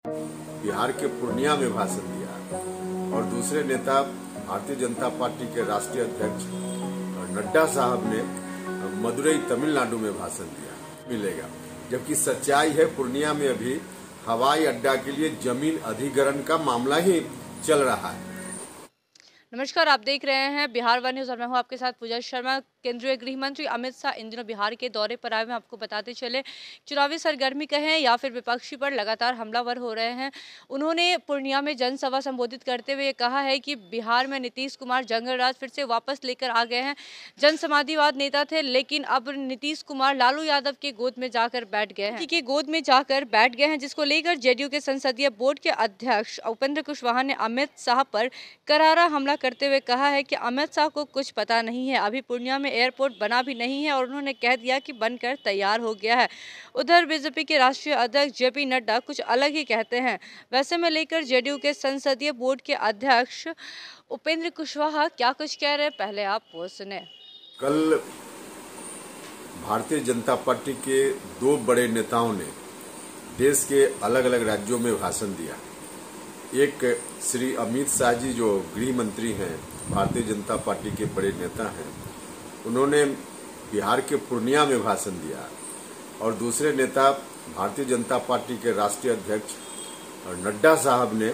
बिहार के पूर्णिया में भाषण दिया और दूसरे नेता भारतीय जनता पार्टी के राष्ट्रीय अध्यक्ष नड्डा साहब ने मदुरई तमिलनाडु में भाषण दिया मिलेगा, जबकि सच्चाई है पूर्णिया में अभी हवाई अड्डा के लिए जमीन अधिग्रहण का मामला ही चल रहा है। नमस्कार, आप देख रहे हैं बिहार वन न्यूज और मैं हूं आपके साथ पूजा शर्मा। केंद्रीय गृह मंत्री अमित शाह इन दिनों बिहार के दौरे पर आए हुए हैं। आपको बताते चले, चुनावी सरगर्मी कहें या फिर विपक्षी पर लगातार हमलावर हो रहे हैं। उन्होंने पूर्णिया में जनसभा संबोधित करते हुए कहा है कि बिहार में नीतीश कुमार जंगल राज फिर से वापस लेकर आ गए हैं। जनसमाधिवाद नेता थे, लेकिन अब नीतीश कुमार लालू यादव के गोद में जाकर बैठ गए हैं, जिसको लेकर जेडीयू के संसदीय बोर्ड के अध्यक्ष उपेंद्र कुशवाहा ने अमित शाह पर करारा हमला करते हुए कहा है कि अमित शाह को कुछ पता नहीं है, अभी पूर्णिया में एयरपोर्ट बना भी नहीं है और उन्होंने कह दिया कि बनकर तैयार हो गया है। उधर बीजेपी के राष्ट्रीय अध्यक्ष जेपी नड्डा कुछ अलग ही कहते हैं। वैसे में लेकर जेडीयू के संसदीय बोर्ड के अध्यक्ष उपेंद्र कुशवाहा क्या कुछ कह रहे हैं, पहले आप वो सुने। कल भारतीय जनता पार्टी के दो बड़े नेताओं ने देश के अलग अलग राज्यों में भाषण दिया। एक श्री अमित शाह जी जो गृह मंत्री हैं, भारतीय जनता पार्टी के बड़े नेता हैं, उन्होंने बिहार के पूर्णिया में भाषण दिया और दूसरे नेता भारतीय जनता पार्टी के राष्ट्रीय अध्यक्ष नड्डा साहब ने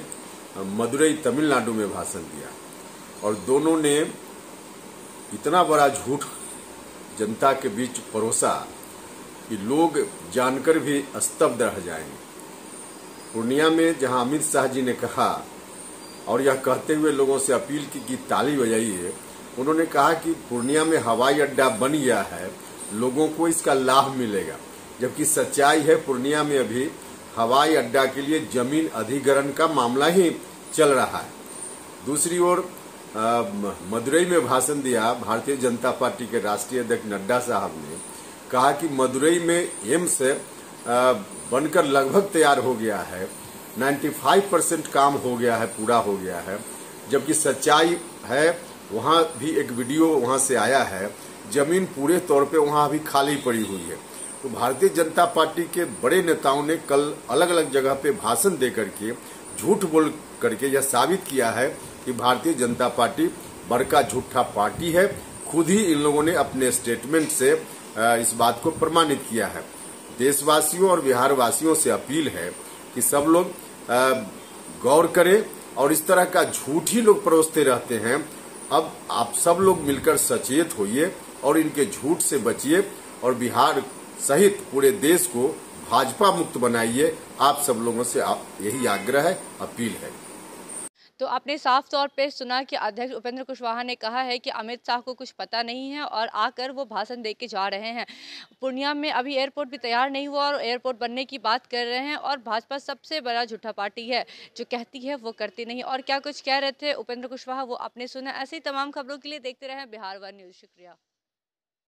मदुरई तमिलनाडु में भाषण दिया और दोनों ने इतना बड़ा झूठ जनता के बीच परोसा कि लोग जानकर भी स्तब्ध रह जाएंगे। पूर्णिया में जहां अमित शाह जी ने कहा और यह कहते हुए लोगों से अपील की कि ताली बजाइए, उन्होंने कहा कि पूर्णिया में हवाई अड्डा बन गया है, लोगों को इसका लाभ मिलेगा, जबकि सच्चाई है पूर्णिया में अभी हवाई अड्डा के लिए जमीन अधिग्रहण का मामला ही चल रहा है। दूसरी ओर मदुरई में भाषण दिया भारतीय जनता पार्टी के राष्ट्रीय अध्यक्ष नड्डा साहब ने कहा कि मदुरई में एम्स बनकर लगभग तैयार हो गया है, 95% काम हो गया है, पूरा हो गया है, जबकि सच्चाई है वहां भी एक वीडियो वहां से आया है, जमीन पूरे तौर पे वहां अभी खाली पड़ी हुई है। तो भारतीय जनता पार्टी के बड़े नेताओं ने कल अलग अलग जगह पे भाषण दे करके झूठ बोल करके यह साबित किया है कि भारतीय जनता पार्टी बड़का झूठा पार्टी है। खुद ही इन लोगों ने अपने स्टेटमेंट से इस बात को प्रमाणित किया है। देशवासियों और बिहार वासियों से अपील है कि सब लोग गौर करें और इस तरह का झूठ ही लोग परोसते रहते हैं। अब आप सब लोग मिलकर सचेत होइए और इनके झूठ से बचिए और बिहार सहित पूरे देश को भाजपा मुक्त बनाइए। आप सब लोगों से यही आग्रह है, अपील है। तो आपने साफ तौर पे सुना कि अध्यक्ष उपेंद्र कुशवाहा ने कहा है कि अमित शाह को कुछ पता नहीं है और आकर वो भाषण दे के जा रहे हैं। पूर्णिया में अभी एयरपोर्ट भी तैयार नहीं हुआ और एयरपोर्ट बनने की बात कर रहे हैं और भाजपा सबसे बड़ा झूठा पार्टी है, जो कहती है वो करती नहीं। और क्या कुछ कह रहे थे उपेंद्र कुशवाहा वो आपने सुना। ऐसी तमाम खबरों के लिए देखते रहे बिहार वन न्यूज। शुक्रिया।